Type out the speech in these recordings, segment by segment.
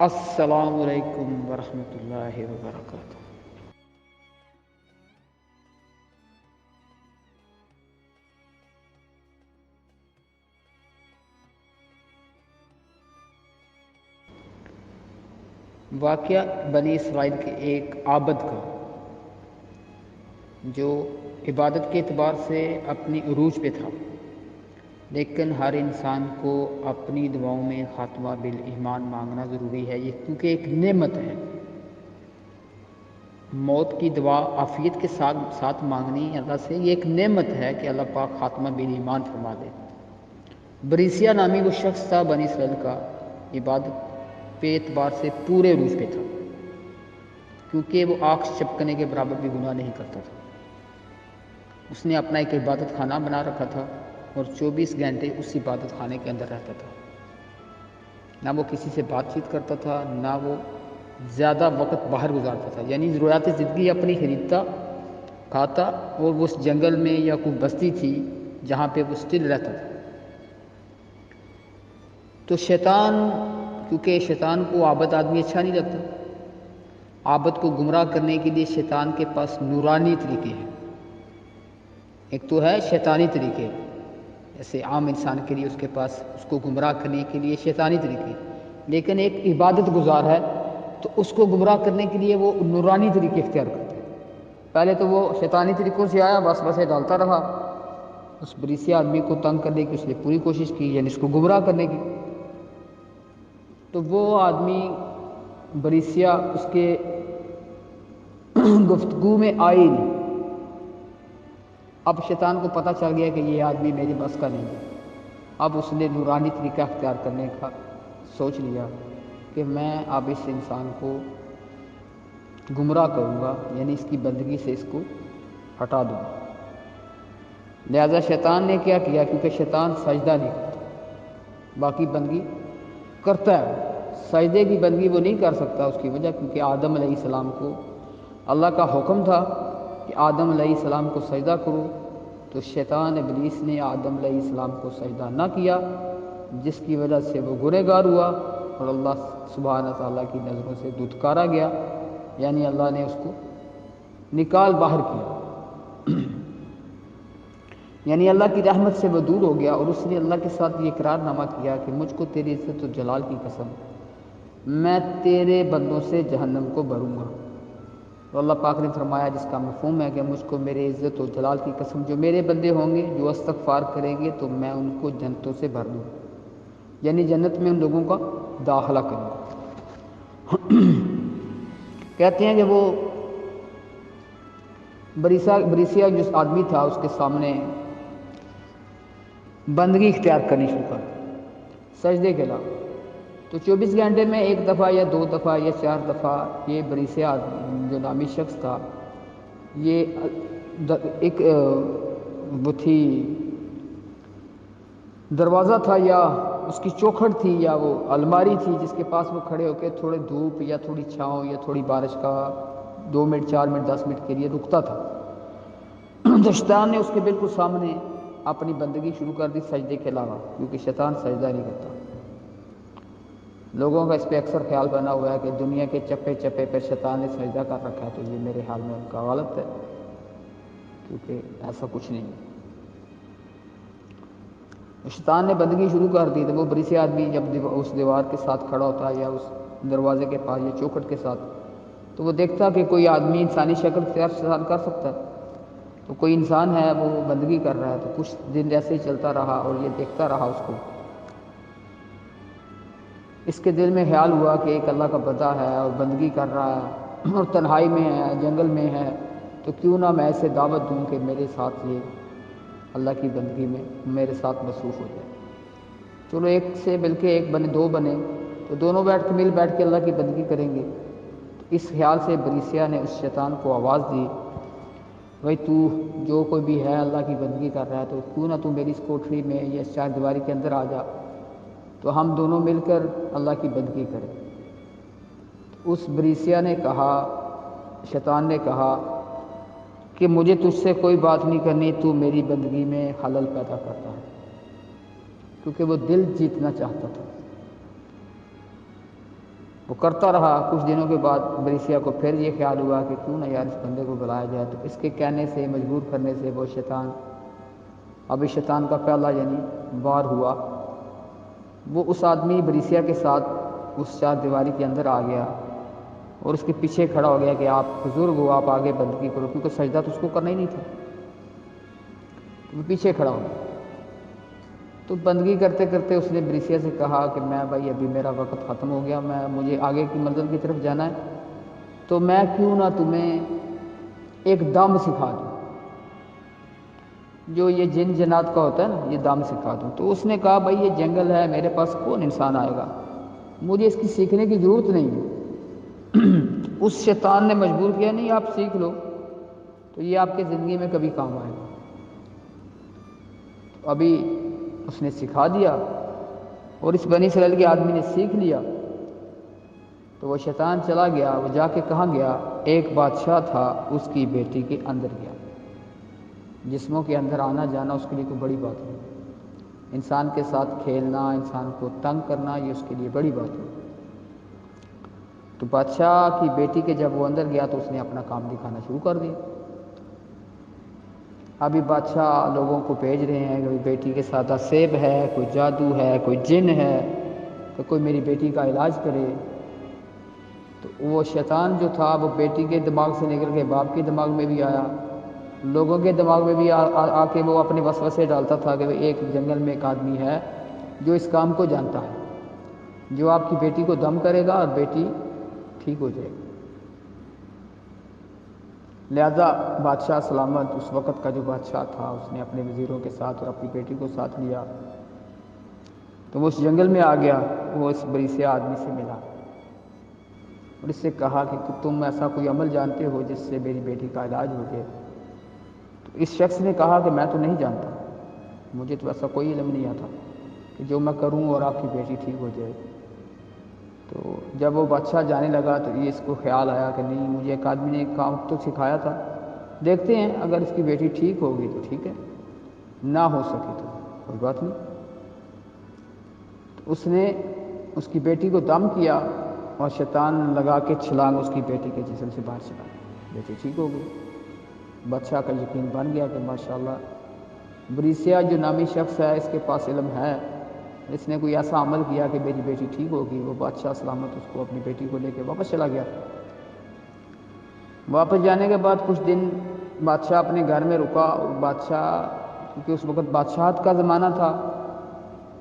السلام علیکم ورحمۃ اللہ وبرکاتہ۔ واقعہ بنی اسرائیل کے ایک عابد کا جو عبادت کے اعتبار سے اپنی عروج پہ تھا، لیکن ہر انسان کو اپنی دعاؤں میں خاتمہ بالایمان مانگنا ضروری ہے، یہ کیونکہ ایک نعمت ہے۔ موت کی دعا عافیت کے ساتھ مانگنی اللہ سے، یہ ایک نعمت ہے کہ اللہ پاک خاتمہ بالایمان فرما دے۔ بریسیہ نامی وہ شخص تھا بنی اسرائیل کا، عبادت پہ اعتبار سے پورے عروج پہ تھا، کیونکہ وہ آنکھ چپکنے کے برابر بھی گناہ نہیں کرتا تھا۔ اس نے اپنا ایک عبادت خانہ بنا رکھا تھا اور 24 گھنٹے اس عبادت خانے کے اندر رہتا تھا۔ نہ وہ کسی سے بات چیت کرتا تھا، نہ وہ زیادہ وقت باہر گزارتا تھا، یعنی ضروریات زندگی اپنی خریدتا کھاتا، اور وہ اس جنگل میں یا کوئی بستی تھی جہاں پہ وہ اسٹل رہتا تھا۔ تو کیونکہ شیطان کو عابد آدمی اچھا نہیں لگتا، عابد کو گمراہ کرنے کے لیے شیطان کے پاس نورانی طریقے ہیں۔ ایک تو ہے شیطانی طریقے، جیسے عام انسان کے لیے اس کے پاس اس کو گمراہ کرنے کے لیے شیطانی طریقے، لیکن ایک عبادت گزار ہے تو اس کو گمراہ کرنے کے لیے وہ نورانی طریقے اختیار کرتے ہیں۔ پہلے تو وہ شیطانی طریقوں سے آیا، بس ڈالتا رہا، اس بریسیہ آدمی کو تنگ کرنے کی اس نے پوری کوشش کی، یعنی اس کو گمراہ کرنے کی۔ تو وہ آدمی بریسیہ اس کے گفتگو میں آئی نہیں۔ اب شیطان کو پتہ چل گیا کہ یہ آدمی میرے بس کا نہیں ہے۔ اب اس نے نورانی طریقہ اختیار کرنے کا سوچ لیا کہ میں اب اس انسان کو گمراہ کروں گا، یعنی اس کی بندگی سے اس کو ہٹا دوں گا۔ لہذا شیطان نے کیا کیا، کیونکہ شیطان سجدہ نہیں کرتا، باقی بندگی کرتا ہے، سجدے کی بندگی وہ نہیں کر سکتا، اس کی وجہ کیونکہ آدم علیہ السلام کو اللہ کا حکم تھا کہ آدم علیہ السلام کو سجدہ کرو، تو شیطان ابلیس نے آدم علیہ السلام کو سجدہ نہ کیا، جس کی وجہ سے وہ گنہگار ہوا اور اللہ سبحانہ تعالیٰ کی نظروں سے دھتکارا گیا، یعنی اللہ نے اس کو نکال باہر کیا، یعنی اللہ کی رحمت سے وہ دور ہو گیا۔ اور اس نے اللہ کے ساتھ یہ اقرار نامہ کیا کہ مجھ کو تیری عزت و جلال کی قسم، میں تیرے بندوں سے جہنم کو بھروں گا۔ تو اللہ پاک نے فرمایا، جس کا مفہوم ہے کہ مجھ کو میرے عزت و جلال کی قسم، جو میرے بندے ہوں گے جو استغفار کریں گے تو میں ان کو جنتوں سے بھر دوں، یعنی جنت میں ان لوگوں کا داخلہ کروں گا۔ کہتے ہیں کہ وہ بریسیہ جس آدمی تھا اس کے سامنے بندگی اختیار کرنی شروع کر سجدے کے علاوہ، تو 24 گھنٹے میں ایک دفعہ یا 2 دفعہ یا 4 دفعہ یہ بریسیہ جو نامی شخص تھا، یہ ایک وہ تھی دروازہ تھا یا اس کی چوکھٹ تھی یا وہ الماری تھی جس کے پاس وہ کھڑے ہو کے تھوڑے دھوپ یا تھوڑی چھاؤں یا تھوڑی بارش کا 2 منٹ 4 منٹ 10 منٹ کے لیے رکتا تھا۔ تو شیطان نے اس کے بالکل سامنے اپنی بندگی شروع کر دی سجدے کے علاوہ، کیونکہ شیطان سجدہ نہیں کرتا۔ لوگوں کا اس پہ اکثر خیال بنا ہوا ہے کہ دنیا کے چپے چپے پر شیطان نے سجدہ کر رکھا ہے، تو یہ میرے خیال میں ان کا غلط ہے، کیونکہ ایسا کچھ نہیں ہے۔ شیطان نے بندگی شروع کر دی، تو وہ بریسیہ آدمی جب اس دیوار کے ساتھ کھڑا ہوتا یا اس دروازے کے پاس یا چوکھٹ کے ساتھ، تو وہ دیکھتا کہ کوئی آدمی انسانی شکل اختیار شیطان کر سکتا ہے، تو کوئی انسان ہے وہ بندگی کر رہا ہے، تو کچھ دن ایسے ہی چلتا رہا اور یہ دیکھتا رہا اس کو۔ اس کے دل میں خیال ہوا کہ ایک اللہ کا بندہ ہے اور بندگی کر رہا ہے اور تنہائی میں ہے، جنگل میں ہے، تو کیوں نہ میں اسے دعوت دوں کہ میرے ساتھ یہ اللہ کی بندگی میں میرے ساتھ مصروف ہو جائے۔ چلو ایک سے بلکہ ایک بنے، 2 بنے، تو دونوں مل بیٹھ کے اللہ کی بندگی کریں گے۔ اس خیال سے بریسیہ نے اس شیطان کو آواز دی، بھائی تو جو کوئی بھی ہے اللہ کی بندگی کر رہا ہے، تو کیوں نہ تو میری اس کوٹھری میں یا اس 4 دیواری کے اندر آ جا، تو ہم دونوں مل کر اللہ کی بندگی کریں۔ اس بریسیہ نے کہا، شیطان نے کہا کہ مجھے تجھ سے کوئی بات نہیں کرنی، تو میری بندگی میں خلل پیدا کرتا ہے، کیونکہ وہ دل جیتنا چاہتا تھا۔ وہ کرتا رہا۔ کچھ دنوں کے بعد بریسیا کو پھر یہ خیال ہوا کہ کیوں نہ یار اس بندے کو بلایا جائے، تو اس کے کہنے سے، مجبور کرنے سے وہ شیطان، ابھی شیطان کا پہلا یعنی وار ہوا، وہ اس آدمی بریسیا کے ساتھ اس چار دیواری کے اندر آ گیا اور اس کے پیچھے کھڑا ہو گیا کہ آپ بزرگ ہو، آپ آگے بندگی کرو، کیونکہ سجدہ تو اس کو کرنا ہی نہیں تھا، تو وہ پیچھے کھڑا ہو گیا۔ تو بندگی کرتے کرتے اس نے بریسیا سے کہا کہ میں بھائی ابھی میرا وقت ختم ہو گیا، مجھے آگے کی منزل کی طرف جانا ہے، تو میں کیوں نہ تمہیں ایک دم سکھا دوں، جو یہ جن جنات کا ہوتا ہے نا، یہ دم سکھا دوں۔ تو اس نے کہا بھائی یہ جنگل ہے، میرے پاس کون انسان آئے گا، مجھے اس کی سیکھنے کی ضرورت نہیں ہے۔ اس شیطان نے مجبور کیا، نہیں آپ سیکھ لو، تو یہ آپ کی زندگی میں کبھی کام آئے گا۔ تو ابھی اس نے سکھا دیا اور اس بنی اسرائیل کے آدمی نے سیکھ لیا، تو وہ شیطان چلا گیا، وہ جا کے کہاں گیا، ایک بادشاہ تھا، اس کی بیٹی کے اندر گیا۔ جسموں کے اندر آنا جانا اس کے لیے کوئی بڑی بات نہیں، انسان کے ساتھ کھیلنا، انسان کو تنگ کرنا، یہ اس کے لیے بڑی بات ہے۔ تو بادشاہ کی بیٹی کے جب وہ اندر گیا تو اس نے اپنا کام دکھانا شروع کر دیا۔ ابھی بادشاہ لوگوں کو بھیج رہے ہیں کہ بیٹی کے ساتھ سیب ہے، کوئی جادو ہے، کوئی جن ہے، کہ کوئی میری بیٹی کا علاج کرے۔ تو وہ شیطان جو تھا وہ بیٹی کے دماغ سے نکل کے باپ کے دماغ میں بھی آیا، لوگوں کے دماغ میں بھی آ کے وہ اپنے وسوسے ڈالتا تھا کہ ایک جنگل میں ایک آدمی ہے جو اس کام کو جانتا ہے، جو آپ کی بیٹی کو دم کرے گا اور بیٹی ٹھیک ہو جائے گی۔ لہذا بادشاہ سلامت، اس وقت کا جو بادشاہ تھا، اس نے اپنے وزیروں کے ساتھ اور اپنی بیٹی کو ساتھ لیا، تو وہ اس جنگل میں آ گیا، وہ اس بریسیا آدمی سے ملا اور اس سے کہا کہ تم ایسا کوئی عمل جانتے ہو جس سے میری بیٹی کا علاج ہو جائے؟ تو اس شخص نے کہا کہ میں تو نہیں جانتا، مجھے تو ایسا کوئی علم نہیں آتا کہ جو میں کروں اور آپ کی بیٹی ٹھیک ہو جائے۔ تو جب وہ بادشاہ جانے لگا تو یہ اس کو خیال آیا کہ نہیں، مجھے ایک آدمی نے ایک کام تو سکھایا تھا، دیکھتے ہیں اگر اس کی بیٹی ٹھیک ہوگی تو ٹھیک ہے، نہ ہو سکی تو کوئی بات نہیں۔ تو اس نے اس کی بیٹی کو دم کیا اور شیطان لگا کے چھلانگ اس کی بیٹی کے جسم سے باہر چلا گیا، بیٹی ٹھیک ہو گئی۔ بادشاہ کا یقین بن گیا کہ ماشاءاللہ بریسیا جو نامی شخص ہے اس کے پاس علم ہے، اس نے کوئی ایسا عمل کیا کہ میری بیٹی ٹھیک ہوگی۔ وہ بادشاہ سلامت اس کو اپنی بیٹی کو لے کے واپس چلا گیا۔ واپس جانے کے بعد کچھ دن بادشاہ اپنے گھر میں رکا، اور بادشاہ، کیونکہ اس وقت بادشاہت کا زمانہ تھا،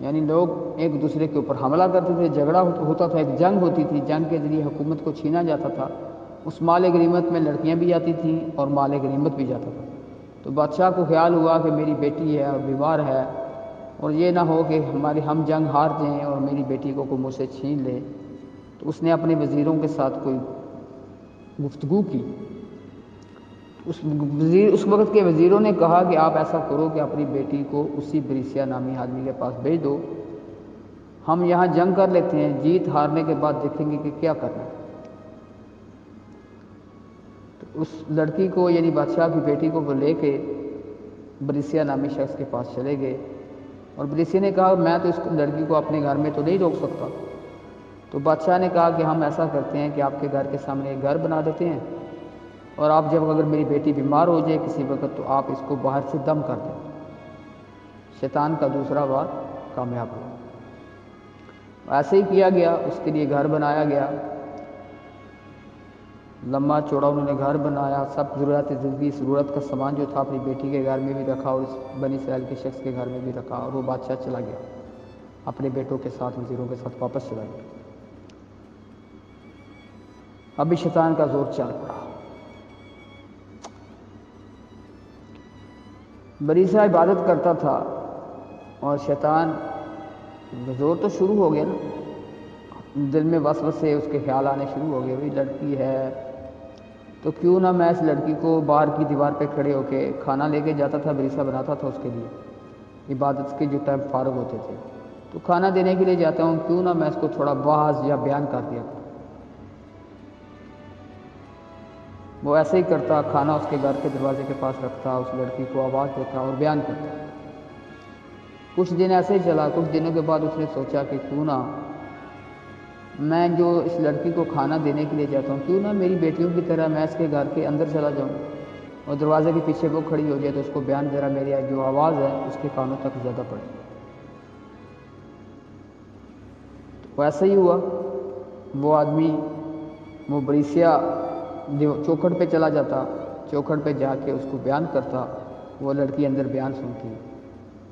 یعنی لوگ ایک دوسرے کے اوپر حملہ کرتے تھے، جھگڑا ہوتا تھا، ایک جنگ ہوتی تھی، جنگ کے ذریعے حکومت کو چھینا جاتا تھا۔ اس مال غنیمت میں لڑکیاں بھی جاتی تھیں اور مال غنیمت بھی جاتا تھا۔ تو بادشاہ کو خیال ہوا کہ میری بیٹی ہے اور بیمار ہے، اور یہ نہ ہو کہ ہم جنگ ہار جائیں اور میری بیٹی کو کوئی مجھ سے چھین لے۔ تو اس نے اپنے وزیروں کے ساتھ کوئی گفتگو کی۔ اس وقت کے وزیروں نے کہا کہ آپ ایسا کرو کہ اپنی بیٹی کو اسی بریسیا نامی آدمی کے پاس بھیج دو، ہم یہاں جنگ کر لیتے ہیں، جیت ہارنے کے بعد دیکھیں گے کہ کیا کرنا ہے۔ تو اس لڑکی کو یعنی بادشاہ کی بیٹی کو وہ لے کے بریسیا نامی شخص کے پاس چلے گئے، اور بریسیا نے کہا میں تو اس لڑکی کو اپنے گھر میں تو نہیں روک سکتا۔ تو بادشاہ نے کہا کہ ہم ایسا کرتے ہیں کہ آپ کے گھر کے سامنے ایک گھر بنا دیتے ہیں، اور آپ جب اگر میری بیٹی بیمار ہو جائے کسی وقت تو آپ اس کو باہر سے دم کر دیں۔ شیطان کا دوسرا وار کامیاب ہوا۔ ایسے ہی کیا گیا، اس کے لیے گھر بنایا گیا، لمبا چوڑا انہوں نے گھر بنایا، سب ضرورت زندگی ضرورت کا سامان جو تھا اپنی بیٹی کے گھر میں بھی رکھا اور اس بنی اسرائیل کے شخص کے گھر میں بھی رکھا، اور وہ بادشاہ چلا گیا، اپنے بیٹوں کے ساتھ، وزیروں کے ساتھ واپس چلا گیا۔ ابھی شیطان کا زور چل پڑا۔ بریسیا عبادت کرتا تھا اور شیطان زور تو شروع ہو گیا نا، دل میں وسوسے اس کے خیال آنے شروع ہو گئے، بھئی لڑکی ہے تو کیوں نہ میں اس لڑکی کو باہر کی دیوار پہ کھڑے ہو کے کھانا لے کے جاتا تھا، بریسیا بناتا تھا اس کے لیے، عبادت کے جو ٹائم فارغ ہوتے تھے تو کھانا دینے کے لیے جاتا ہوں، کیوں نہ میں اس کو تھوڑا باز یا بیان کر دیا کروں۔ وہ ایسے ہی کرتا، کھانا اس کے گھر کے دروازے کے پاس رکھتا، اس لڑکی کو آواز دیتا اور بیان کرتا۔ کچھ دن ایسے ہی چلا، کچھ دنوں کے بعد اس نے سوچا کہ کیوں نہ میں جو اس لڑکی کو کھانا دینے کے لیے جاتا ہوں کیوں نہ میری بیٹیوں کی طرح میں اس کے گھر کے اندر چلا جاؤں اور دروازے کے پیچھے وہ کھڑی ہو جائے تو اس کو بیان ذرا میری جو آواز ہے اس کے کانوں تک زیادہ پڑے۔ تو ایسا ہی ہوا، وہ آدمی وہ بریسیا چوکھٹ پہ چلا جاتا، چوکھٹ پہ جا کے اس کو بیان کرتا، وہ لڑکی اندر بیان سنتی۔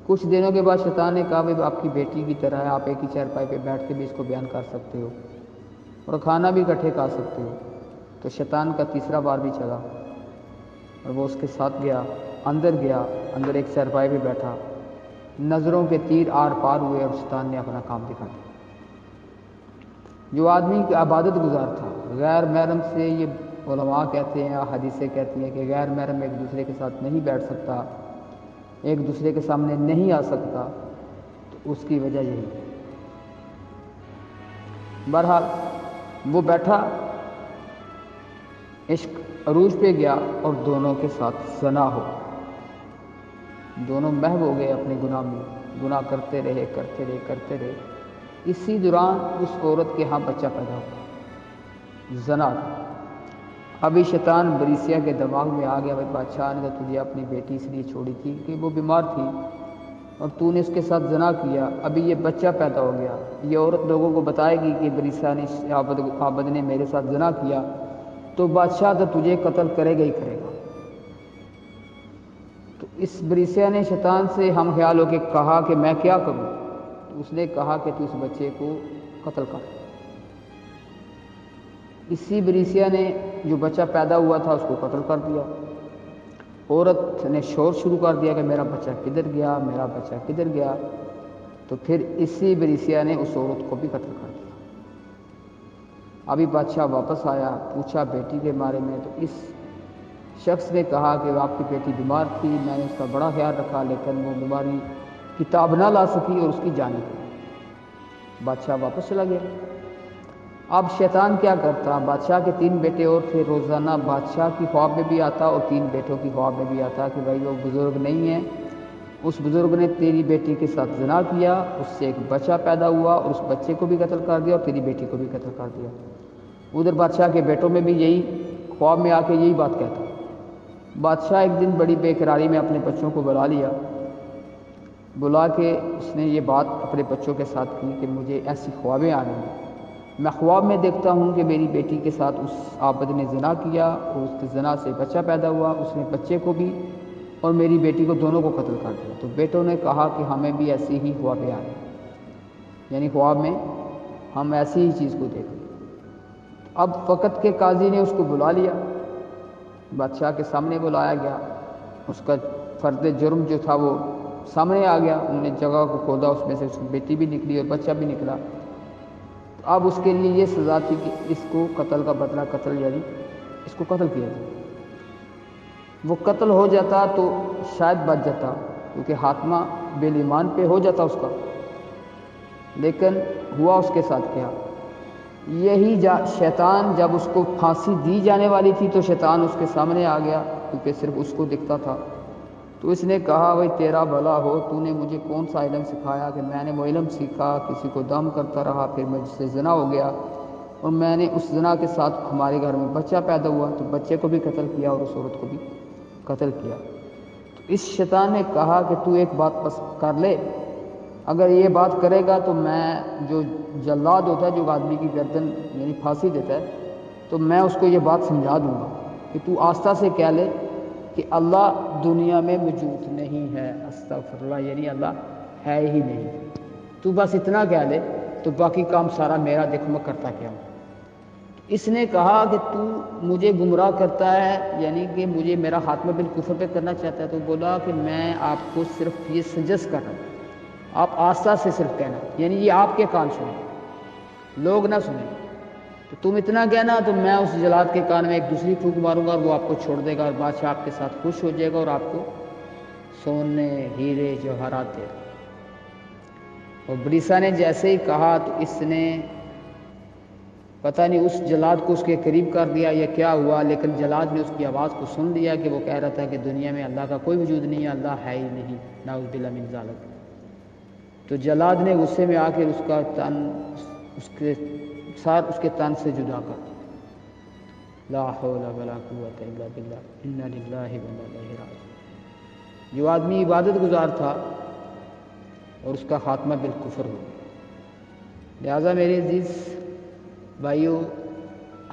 کچھ دنوں کے بعد شیطان نے کہا بھائی آپ کی بیٹی کی طرح ہے، آپ ایک ہی چارپائی پہ بیٹھ کے بھی اس کو بیان کر سکتے ہو اور کھانا بھی اکٹھے کھا سکتے ہو۔ تو شیطان کا تیسرا بار بھی چلا اور وہ اس کے ساتھ گیا، اندر ایک چارپائی پہ بیٹھا، نظروں کے تیر آر پار ہوئے اور شیطان نے اپنا کام دکھا دیا۔ جو آدمی کی عبادت گزار تھا، غیر محرم سے، یہ علماء کہتے ہیں، حدیثیں کہتی ہیں کہ غیر محرم ایک دوسرے کے ساتھ نہیں بیٹھ سکتا، ایک دوسرے کے سامنے نہیں آ سکتا، تو اس کی وجہ یہی ہے۔ بہرحال وہ بیٹھا، عشق عروج پہ گیا اور دونوں کے ساتھ زنا ہو، دونوں محو ہو گئے اپنے گناہ میں، گناہ کرتے رہے۔ اسی دوران اس عورت کے ہاں بچہ پیدا ہوا، زنا کا۔ ابھی شیطان بریسیا کے دماغ میں آ گیا بھائی بادشاہ نے تو تجھے اپنی بیٹی اس لیے چھوڑی تھی کہ وہ بیمار تھی اور تو نے اس کے ساتھ زنا کیا، ابھی یہ بچہ پیدا ہو گیا، یہ عورت لوگوں کو بتائے گی کہ بریسیا نے، عابد نے میرے ساتھ زنا کیا، تو بادشاہ تو تجھے قتل کرے گا ہی کرے گا۔ تو اس بریسیا نے شیطان سے ہم خیال ہو کے کہا کہ میں کیا کروں؟ تو اس نے کہا کہ تو اس بچے کو قتل کر۔ اسی بریسیا نے جو بچہ پیدا ہوا تھا اس کو قتل کر دیا۔ عورت نے شور شروع کر دیا کہ میرا بچہ کدھر گیا، تو پھر اسی بریسیا نے اس عورت کو بھی قتل کر دیا۔ ابھی بادشاہ واپس آیا، پوچھا بیٹی کے بارے میں، تو اس شخص نے کہا کہ آپ کی بیٹی بیمار تھی، میں نے اس کا بڑا خیال رکھا، لیکن وہ بیماری کتاب نہ لا سکی اور اس کی جان گئی۔ بادشاہ واپس چلا گیا۔ اب شیطان کیا کرتا، بادشاہ کے 3 بیٹے اور تھے، روزانہ بادشاہ کی خواب میں بھی آتا اور 3 بیٹوں کی خواب میں بھی آتا کہ بھائی وہ بزرگ نہیں ہے، اس بزرگ نے تیری بیٹی کے ساتھ زنا کیا، اس سے ایک بچہ پیدا ہوا اور اس بچے کو بھی قتل کر دیا اور تیری بیٹی کو بھی قتل کر دیا۔ ادھر بادشاہ کے بیٹوں میں بھی یہی خواب میں آ کے یہی بات کہتا۔ بادشاہ ایک دن بڑی بے قراری میں اپنے بچوں کو بلا کے اس نے یہ بات اپنے بچوں کے ساتھ کی کہ مجھے ایسی خوابیں آ رہی ہیں، میں خواب میں دیکھتا ہوں کہ میری بیٹی کے ساتھ اس عابد نے زنا کیا اور اس کے زنا سے بچہ پیدا ہوا، اس نے بچے کو بھی اور میری بیٹی کو دونوں کو قتل کر دیا۔ تو بیٹوں نے کہا کہ ہمیں بھی ایسی ہی خوابیں آ رہی ہیں، یعنی خواب میں ہم ایسی ہی چیز کو دیکھ رہے ہیں۔ اب وقت کے قاضی نے اس کو بلا لیا، بادشاہ کے سامنے بلایا گیا، اس کا فرد جرم جو تھا وہ سامنے آ گیا، انہوں نے جگہ کو کھودا، اس میں سے اس کی بیٹی بھی نکلی اور بچہ بھی نکلا۔ اب اس کے لیے یہ سزا تھی کہ اس کو قتل کا بدلہ، یعنی اس کو قتل کیا جائے۔ وہ قتل ہو جاتا تو شاید بچ جاتا، کیونکہ خاتمہ بے ایمان پہ ہو جاتا اس کا، لیکن ہوا اس کے ساتھ کیا، یہی شیطان جب اس کو پھانسی دی جانے والی تھی تو شیطان اس کے سامنے آ گیا، کیونکہ صرف اس کو دکھتا تھا۔ تو اس نے کہا بھائی تیرا بھلا ہو، تو نے مجھے کون سا علم سکھایا کہ میں نے وہ علم سیکھا، کسی کو دم کرتا رہا، پھر مجھ سے زنا ہو گیا اور میں نے اس زنا کے ساتھ ہمارے گھر میں بچہ پیدا ہوا، تو بچے کو بھی قتل کیا اور اس عورت کو بھی قتل کیا۔ تو اس شیطان نے کہا کہ تو ایک بات بس کر لے، اگر یہ بات کرے گا تو میں، جو جلاد ہوتا ہے جو آدمی کی گردن یعنی پھانسی دیتا ہے، تو میں اس کو یہ بات سمجھا دوں گا کہ تو آستہ سے کہہ لے کہ اللہ دنیا میں موجود نہیں ہے، استغفر اللہ، یعنی اللہ ہے ہی نہیں، تو بس اتنا کہہ لے تو باقی کام سارا میرا، دیکھو میں کرتا کیا ہوں۔ اس نے کہا کہ تو مجھے گمراہ کرتا ہے، یعنی کہ مجھے میرا خاتمہ بالکفر پہ کرنا چاہتا ہے، تو بولا کہ میں آپ کو صرف یہ سجس کر رہا ہوں، آپ آستہ سے صرف کہنا، یعنی یہ آپ کے کان سنیں، لوگ نہ سنیں، تو تم اتنا کہنا تو میں اس جلاد کے کان میں ایک دوسری پھونک ماروں گا اور وہ آپ کو چھوڑ دے گا اور بادشاہ آپ کے ساتھ خوش ہو جائے گا اور آپ کو سونے، ہیرے، جواہرات دے گا۔ اور بریسا نے جیسے ہی کہا تو اس نے پتہ نہیں اس جلاد کو اس کے قریب کر دیا یا کیا ہوا، لیکن جلاد نے اس کی آواز کو سن لیا کہ وہ کہہ رہا تھا کہ دنیا میں اللہ کا کوئی وجود نہیں ہے، اللہ ہے ہی نہیں، نعوذ باللہ من ذالک۔ تو جلاد نے غصے میں آ کے اس کا تن اس کے ساتھ اس کے تن سے جدا کر دو۔ لا حول ولا قوت الا باللہ، انا للہ و انا الیہ راجعون۔ جو آدمی عبادت گزار تھا اور اس کا خاتمہ بالکفر ہو گیا۔ لہٰذا میرے عزیز بھائیوں،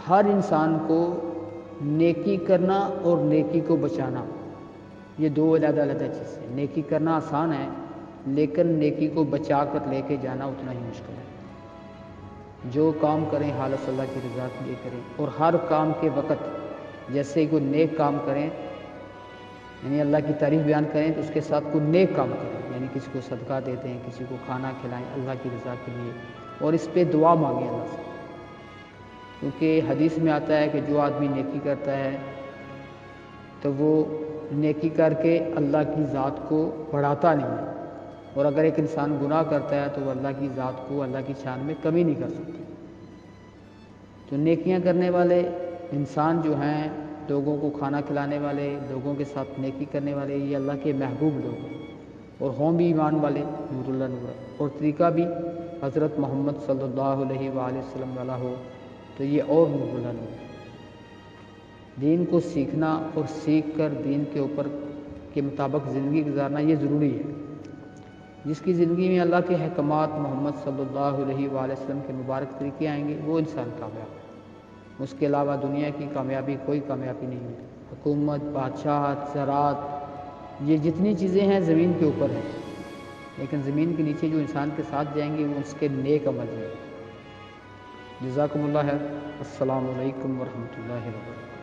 ہر انسان کو نیکی کرنا اور نیکی کو بچانا، یہ دو علیحدہ علیحدہ چیزیں ہیں۔ نیکی کرنا آسان ہے، لیکن نیکی کو بچا کر لے کے جانا اتنا ہی مشکل ہے۔ جو کام کریں خالص اللہ کی رضا کے لیے کریں، اور ہر کام کے وقت جیسے کوئی نیک کام کریں، یعنی اللہ کی تعریف بیان کریں تو اس کے ساتھ کوئی نیک کام کریں، یعنی کسی کو صدقہ دیتے ہیں، کسی کو کھانا کھلائیں اللہ کی رضا کے لیے، اور اس پہ دعا مانگیں اللہ سے، کیونکہ حدیث میں آتا ہے کہ جو آدمی نیکی کرتا ہے تو وہ نیکی کر کے اللہ کی ذات کو بڑھاتا نہیں ہے، اور اگر ایک انسان گناہ کرتا ہے تو وہ اللہ کی ذات کو، اللہ کی شان میں کمی نہیں کر سکتا۔ تو نیکیاں کرنے والے انسان جو ہیں، لوگوں کو کھانا کھلانے والے، لوگوں کے ساتھ نیکی کرنے والے، یہ اللہ کے محبوب لوگ ہیں، اور ہوں بھی ایمان والے نور اللہ نور، اور طریقہ بھی حضرت محمد صلی اللہ علیہ وآلہ وسلم والا ہو تو یہ اور نور اللہ نور۔ دین کو سیکھنا اور سیکھ کر دین کے اوپر کے مطابق زندگی گزارنا یہ ضروری ہے۔ جس کی زندگی میں اللہ کے احکامات، محمد صلی اللہ علیہ وآلہ وسلم کے مبارک طریقے آئیں گے، وہ انسان کامیاب ہے۔ اس کے علاوہ دنیا کی کامیابی کوئی کامیابی نہیں ہے۔ حکومت، بادشاہت، زراعت، یہ جتنی چیزیں ہیں زمین کے اوپر ہیں، لیکن زمین کے نیچے جو انسان کے ساتھ جائیں گے وہ اس کے نیک عمل ہیں۔ جزاکم اللہ خیر۔ السلام علیکم ورحمۃ اللہ وبرکاتہ۔